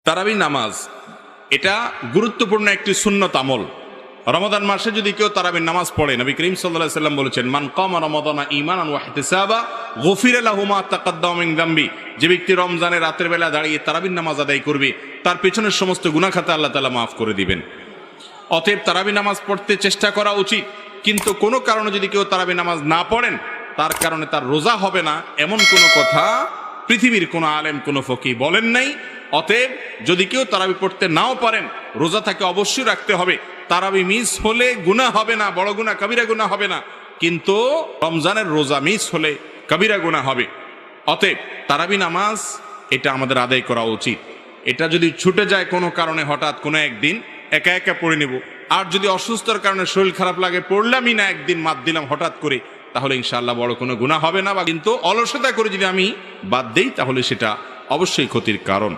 তারাবি নামাজ এটা গুরুত্বপূর্ণ একটি সুন্নত আমল। রমাদান মাসে যদি কেউ তারাবির নামাজ পড়ে, নবী করিম সাল্লাল্লাহু আলাইহি ওয়াসাল্লাম বলেছেন, মান কামা রমাদানা ঈমানান ওয়া ইহতিসাবা গুফিরা লাহু মা তাকাদ্দামা মিন যামবি। যে ব্যক্তি রমজানের রাতের বেলা দাঁড়িয়ে তারাবির নামাজ আদায় করবে, তার পেছনের সমস্ত গুনাহ খাতা আল্লাহ তাআলা মাফ করে দিবেন। অতএব তারাবি নামাজ পড়তে চেষ্টা করা উচিত। কিন্তু কোনো কারণে যদি কেউ তারাবি নামাজ না পড়েন, তার কারণে তার রোজা হবে না, এমন কোনো কথা পৃথিবীর কোনো আলেম কোনো ফকিহ বলেন নাই। অতএব যদি কেউ তারাবি পড়তে নাও পারেন, রোজা তাকে অবশ্যই রাখতে হবে। তারাবি মিস হলে গুনাহ হবে না, বড় গুনাহ কবিরা গুনাহ হবে না, কিন্তু রমজানের রোজা মিস হলে কবিরা গুনাহ হবে। অতএব তারাবি নামাজ এটা আমাদের আদায় করা উচিত। এটা যদি ছুটে যায় কোনো কারণে, হঠাৎ কোনো একদিন একা একা পড়ে নেব। আর যদি অসুস্থতার কারণে শরীর খারাপ লাগে, পড়লামই না, একদিন বাদ দিলাম হঠাৎ করে, তাহলে ইনশাআল্লাহ বড় কোনো গুনাহ হবে না। বা কিন্তু অলসতা করে যদি আমি বাদ দেই, তাহলে সেটা অবশ্যই ক্ষতির কারণ।